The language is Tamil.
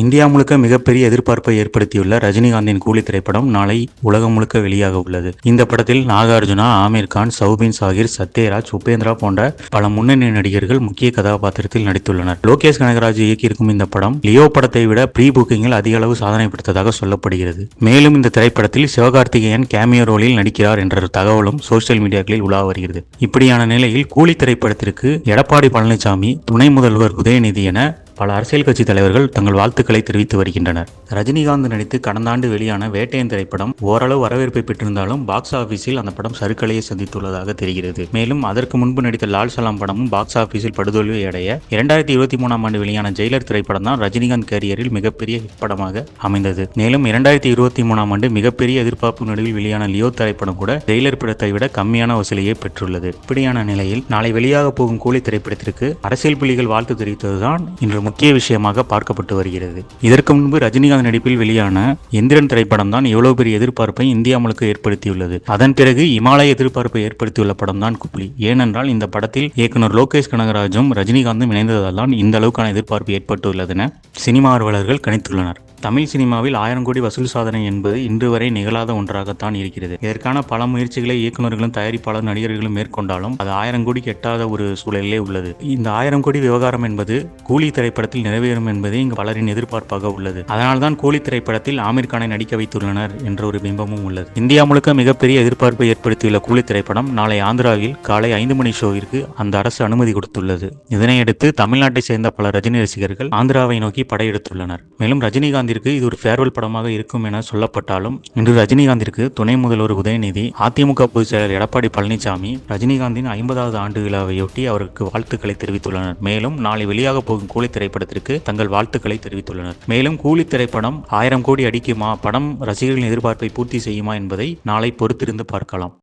இந்தியா முழுக்க மிகப்பெரிய எதிர்பார்ப்பை ஏற்படுத்தியுள்ள ரஜினிகாந்தின் கூலி திரைப்படம் நாளை உலகம் முழுக்க வெளியாக உள்ளது. இந்த படத்தில் நாகார்ஜுனா, ஆமீர் கான், சௌபின் ஷாகிர், சத்யராஜ், உபேந்திரா போன்ற பல முன்னணி நடிகர்கள் முக்கிய கதாபாத்திரத்தில் நடித்துள்ளனர். லோகேஷ் கனகராஜ் இயக்கியிருக்கும் இந்த படம் லியோ படத்தை விட ப்ரீ புக்கிங்கில் அதிக அளவு சாதனை படுத்ததாக சொல்லப்படுகிறது. மேலும் இந்த திரைப்படத்தில் சிவகார்த்திகேயன் கேமியோ ரோலில் நடிக்கிறார் என்ற தகவலும் சோசியல் மீடியாக்களில் உலா வருகிறது. இப்படியான நிலையில் கூலி திரைப்படத்திற்கு எடப்பாடி பழனிசாமி, துணை முதல்வர் உதயநிதி என பல அரசியல் கட்சி தலைவர்கள் தங்கள் வாழ்த்துக்களை தெரிவித்து வருகின்றனர். ரஜினிகாந்த் நடித்து கடந்த ஆண்டு வெளியான வேட்டையன் திரைப்படம் ஓரளவு வரவேற்பை பெற்றிருந்தாலும் பாக்ஸ் ஆபீஸில் அந்த படம் சறுக்கலையை சந்தித்துள்ளதாக தெரிகிறது. மேலும் அதற்கு முன்பு நடித்த லால் சலாம் படமும் பாக்ஸ் ஆபீஸில் படுதோல்வி அடைய 2023 ஆண்டு வெளியான ஜெயிலர் திரைப்படம் தான் ரஜினிகாந்த் கேரியரில் மிகப்பெரிய ஹிட் படமாக அமைந்தது. மேலும் 2023 ஆண்டு மிகப்பெரிய எதிர்பார்ப்பு நடுவில் வெளியான லியோ திரைப்படம் கூட ஜெயிலர் படத்தை விட கம்மியான வசூலையே பெற்றுள்ளது. இப்படியான நிலையில் நாளை வெளியாக போகும் கூலி திரைப்படத்திற்கு அரசியல் புள்ளிகள் வாழ்த்து தெரிவித்ததுதான் இன்று முக்கிய விஷயமாக பார்க்கப்பட்டு வருகிறது. இதற்கு முன்பு ரஜினிகாந்த் நடிப்பில் வெளியான எந்திரன் திரைப்படம் தான் எவ்வளவு பெரிய எதிர்பார்ப்பை இந்தியா முழுக்க ஏற்படுத்தியுள்ளது. அதன் பிறகு இமாலய எதிர்பார்ப்பை ஏற்படுத்தியுள்ள படம் தான் கூலி. ஏனென்றால் இந்த படத்தில் இயக்குனர் லோகேஷ் கனகராஜும் ரஜினிகாந்தும் இணைந்ததால் தான் இந்த அளவுக்கான எதிர்பார்ப்பு ஏற்பட்டுள்ளது என சினிமா ஆர்வலர்கள் கணித்துள்ளனர். தமிழ் சினிமாவில் 1000 கோடி வசூல் சாதனை என்பது இன்று வரை நிகழாத ஒன்றாகத்தான் இருக்கிறது. இதற்கான பல முயற்சிகளை இயக்குநர்களும் தயாரிப்பாளர் நடிகர்களும் மேற்கொண்டாலும் அது 1000 கோடிக்கு எட்டாத ஒரு சூழலிலே உள்ளது. இந்த 1000 கோடி விவகாரம் என்பது கூலி திரைப்படத்தில் நிறைவேறும் என்பதே இங்கு பலரின் எதிர்பார்ப்பாக உள்ளது. அதனால்தான் கூலி திரைப்படத்தில் ஆமீர் கானை நடிக்க வைத்துள்ளனர் என்ற ஒரு பிம்பமும் உள்ளது. இந்தியா முழுக்க மிகப்பெரிய எதிர்பார்ப்பை ஏற்படுத்தியுள்ள கூலி திரைப்படம் நாளை ஆந்திராவில் காலை 5 மணி ஷோவிற்கு அந்த அரசு அனுமதி கொடுத்துள்ளது. இதனையடுத்து தமிழ்நாட்டை சேர்ந்த பல ரஜினி ரசிகர்கள் ஆந்திராவை நோக்கி படையெடுத்துள்ளனர். மேலும் ரஜினிகாந்த் இது ஒரு ஃபேர்வெல் படமாக இருக்கும் என சொல்லப்பட்டாலும் இன்று ரஜினிகாந்திற்கு துணை முதல்வர் உதயநிதி, அதிமுக பொதுச் செயலர் எடப்பாடி பழனிசாமி ரஜினிகாந்தின் 50வது ஆண்டு விழாவையொட்டி அவருக்கு வாழ்த்துக்களை தெரிவித்துள்ளனர். மேலும் நாளை வெளியாக போகும் கூலி திரைப்படத்திற்கு தங்கள் வாழ்த்துக்களை தெரிவித்துள்ளனர். மேலும் கூலி திரைப்படம் 1000 கோடி அடிக்குமா, படம் ரசிகர்களின் எதிர்பார்ப்பை பூர்த்தி செய்யுமா என்பதை நாளை பொறுத்திருந்து பார்க்கலாம்.